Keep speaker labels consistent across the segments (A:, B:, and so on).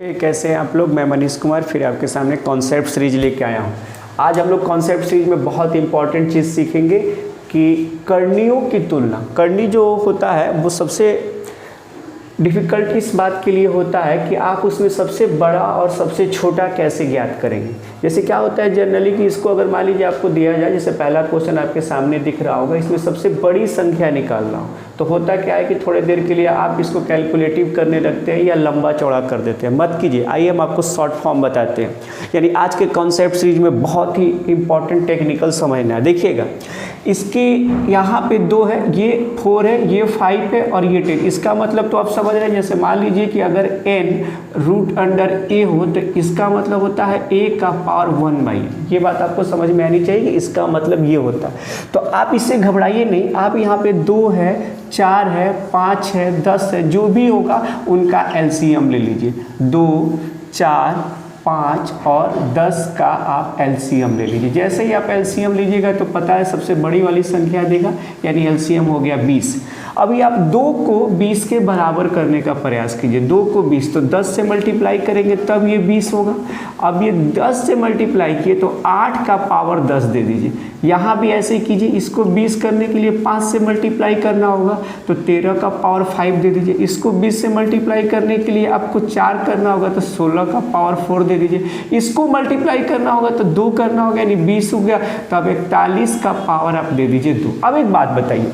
A: कैसे हैं आप लोग। मैं मनीष कुमार फिर आपके सामने कॉन्सेप्ट सीरीज लेके आया हूँ। आज हम लोग कॉन्सेप्ट सीरीज में बहुत इंपॉर्टेंट चीज़ सीखेंगे कि करणियों की तुलना। करनी जो होता है वो सबसे डिफ़िकल्ट इस बात के लिए होता है कि आप उसमें सबसे बड़ा और सबसे छोटा कैसे ज्ञात करेंगे। जैसे क्या होता है जनरली कि इसको अगर मान लीजिए आपको दिया जाए, जैसे पहला क्वेश्चन आपके सामने दिख रहा होगा, इसमें सबसे बड़ी संख्या निकालना हो तो होता क्या है कि थोड़ी देर के लिए आप इसको कैलकुलेटिव करने लगते हैं या लंबा चौड़ा कर देते हैं। मत कीजिए, आइए हम आपको शॉर्ट फॉर्म बताते हैं। यानी आज के कॉन्सेप्ट सीरीज में बहुत ही इंपॉर्टेंट टेक्निकल समझना है। देखिएगा, इसके यहाँ पे 2 है, ये 4 है, ये 5 है और ये 10। इसका मतलब तो आप समझ रहे हैं। जैसे मान लीजिए कि अगर n रूट अंडर a हो तो इसका मतलब होता है a का पावर 1/n। ये बात आपको समझ में आनी चाहिए कि इसका मतलब ये होता है। तो आप इससे घबराइए नहीं। आप यहाँ पे 2 है, 4 है, 5 है, 10 है, जो भी होगा उनका एलसीएम ले लीजिए। 2, 4, 5 और 10 का आप एलसीएम ले लीजिए। जैसे ही आप एलसीएम लीजिएगा तो पता है सबसे बड़ी वाली संख्या देगा, यानी एलसीएम हो गया 20। अभी आप 2 को 20 के बराबर करने का प्रयास कीजिए। 2 को 20 तो 10 से मल्टीप्लाई करेंगे तब ये 20 होगा। अब ये 10 से मल्टीप्लाई किए तो 8 का पावर 10 दे दीजिए। यहाँ भी ऐसे ही कीजिए। इसको 20 करने के लिए 5 से मल्टीप्लाई करना होगा तो 13 का पावर 5 दे दीजिए। इसको 20 से मल्टीप्लाई करने के लिए आपको 4 करना होगा तो 16 का पावर 4 दे दीजिए। इसको मल्टीप्लाई करना होगा तो 2 करना होगा, यानी 20 हो गया। तो अब 41 का पावर आप दे दीजिए 2। अब एक बात बताइए,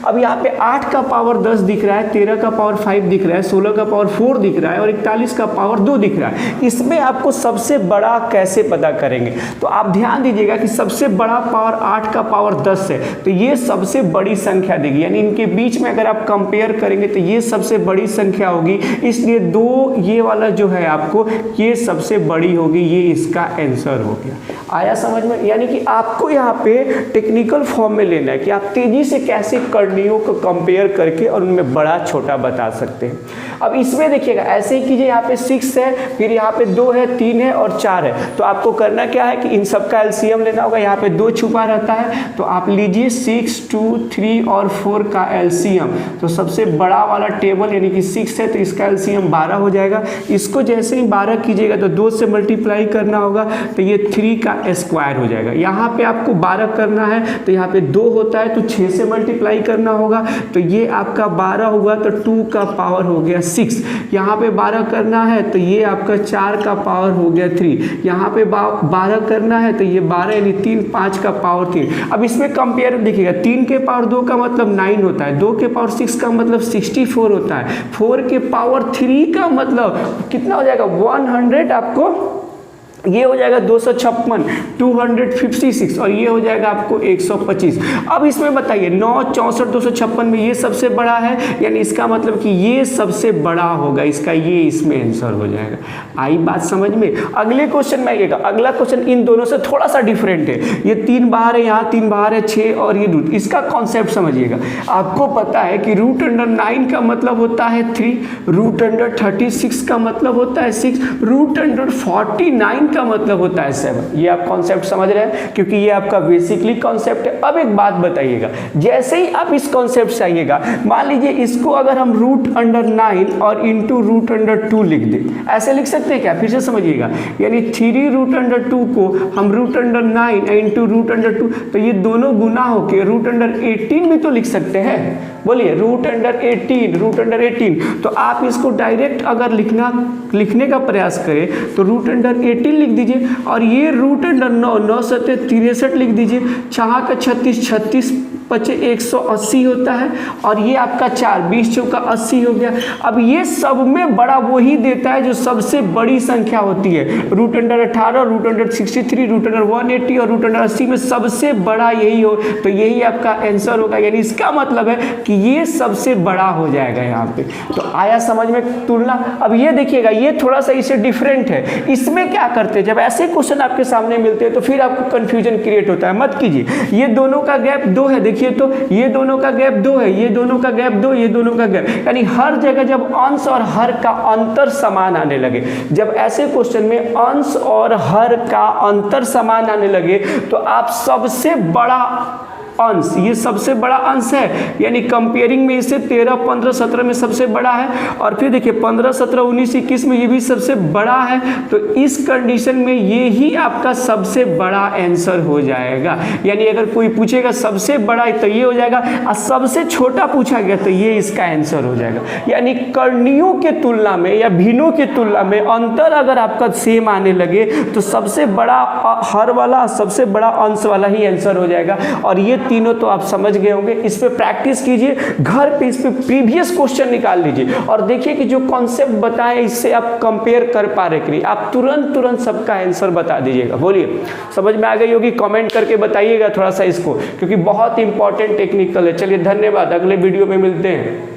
A: अब यहाँ पे 8 का पावर 10 दिख रहा है, 13 का पावर 5 दिख रहा है, 16 का पावर 4 दिख रहा है और 41 का पावर 2 दिख रहा है। इसमें आपको सबसे बड़ा कैसे पता करेंगे? तो आप ध्यान दीजिएगा कि सबसे बड़ा पावर 8 का पावर 10 है तो ये सबसे बड़ी संख्या देगी। यानी इनके बीच में अगर आप कंपेयर करेंगे तो ये सबसे बड़ी संख्या होगी। इसलिए 2 ये वाला जो है आपको ये सबसे बड़ी होगी। ये इसका आंसर हो गया। आया समझ में? यानी कि आपको यहाँ पे टेक्निकल फॉर्म में लेना है कि आप तेजी से कैसे करणियों को कंपेयर करके और उनमें बड़ा छोटा बता सकते हैं। अब इसमें देखिएगा, ऐसे ही कीजिए। यहाँ पे 6 है, फिर यहाँ पे 2 है, 3 है और 4 है। तो आपको करना क्या है कि इन सब का एलसीएम लेना होगा। यहाँ पे 2 छुपा रहता है तो आप लीजिए 6, 2, 3 और 4 का एलसीएम। तो सबसे बड़ा वाला टेबल यानी कि 6 है तो इसका एलसीएम 12 हो जाएगा। इसको जैसे ही 12 कीजिएगा तो 2 से मल्टीप्लाई करना होगा तो ये 3 का स्क्वायर हो जाएगा। यहाँ पे आपको 12 करना है तो यहाँ पे 2 होता है तो 6 से मल्टीप्लाई करना होगा तो ये आपका 12 हुआ तो 2 का पावर हो गया 6। यहाँ पे 12 करना है तो ये आपका 4 का पावर हो गया 3। यहाँ पे 12 करना है तो ये 12 यानी 3, 5 का पावर 3। अब इसमें कंपेयर देखिएगा, 3 के पावर 2 का मतलब 9 होता है, 2 के पावर 6 का मतलब 64 होता है, 4 के पावर 3 का मतलब कितना हो जाएगा 100। आपको ये हो जाएगा 256, 256 और ये हो जाएगा आपको 125। अब इसमें बताइए 9, 64, 256 में ये सबसे बड़ा है, यानी इसका मतलब कि ये सबसे बड़ा होगा। इसका ये इसमें आंसर हो जाएगा। आई बात समझ में? अगले क्वेश्चन में आइएगा। अगला क्वेश्चन इन दोनों से थोड़ा सा डिफरेंट है। ये 3 बाहर है, यहाँ 3 बाहर है, 6 और ये रूट। इसका कॉन्सेप्ट समझिएगा। आपको पता है कि रूट अंडर 9 का मतलब होता है 3, रूट अंडर 36 का मतलब होता है 6, रूट अंडर 49 का मतलब होता है 7। ये आप कॉन्सेप्ट समझ रहे हैं क्योंकि ये आपका बेसिकली कॉन्सेप्ट है। अब एक बात बताइएगा, जैसे ही आप इस कॉन्सेप्ट से आइएगा, मान लीजिए इसको अगर हम रूट अंडर 9 और इंटू रूट अंडर 2 लिख दें, ऐसे लिख सकते हैं क्या? फिर से समझिएगा, यानी 3 रूट अंडर 2 को हम root under 9 into root under 2, तो ये दोनों गुना होके रूट अंडर 18 भी तो लिख सकते हैं। बोलिए रूट अंडर 18, रूट अंडर 18। तो आप इसको डायरेक्ट अगर लिखने का प्रयास करें तो रूट अंडर 18 लिख दीजिए और ये रूट अंडर 9, 9 सत्ते 63 लिख दीजिए। 4 का 36, 36 पचे 180 होता है और ये आपका 4, 20 चौका 80 हो गया। अब ये सब में बड़ा वही देता है जो सबसे बड़ी संख्या होती है। Root under 18, root under 63, root under 180 और रूट अंडर 80 में सबसे बड़ा यही हो तो यही आपका आंसर होगा। यानी इसका मतलब है कि ये सबसे बड़ा हो जाएगा यहाँ पे। तो आया समझ में तुलना? अब ये देखिएगा, ये थोड़ा सा इससे डिफरेंट है। इसमें क्या करते हैं, जब ऐसे क्वेश्चन आपके सामने मिलते हैं तो फिर आपको कंफ्यूजन क्रिएट होता है। मत कीजिए। ये दोनों का गैप 2 है, देखिए तो ये दोनों का गैप 2 है, ये दोनों का गैप 2, ये दोनों का गैप, यानी हर जगह जब अंश और हर का अंतर समान आने लगे, जब ऐसे क्वेश्चन में अंश और हर का अंतर समान आने लगे तो आप सबसे बड़ा अंश, ये सबसे बड़ा अंश है, यानी कंपेयरिंग में इसे 13, 15, 17 में सबसे बड़ा है। और फिर देखिए 15, 17, 19, 21 में ये भी सबसे बड़ा है। तो इस कंडीशन में ये ही आपका सबसे बड़ा आंसर हो जाएगा। यानी अगर कोई पूछेगा सबसे बड़ा तो ये हो जाएगा, और सबसे छोटा पूछा गया तो ये इसका आंसर हो जाएगा। यानी करणियों के तुलना में या भिन्नों के तुलना में अंतर अगर आपका सेम आने लगे तो सबसे बड़ा हर वाला, सबसे बड़ा अंश वाला ही आंसर हो जाएगा। और ये तीनों तो आप समझ गए होंगे। इस पे प्रैक्टिस कीजिए, घर पे इस पे प्रीवियस क्वेश्चन निकाल लीजिए और देखिए कि जो कॉन्सेप्ट बताए इससे आप कंपेयर कर पा रहे कि नहीं। आप तुरंत सबका आंसर बता दीजिएगा। बोलिए समझ में आ गई होगी? कमेंट करके बताइएगा थोड़ा सा इसको, क्योंकि बहुत इंपॉर्टेंट टेक्निकल है। चलिए धन्यवाद, अगले वीडियो में मिलते हैं।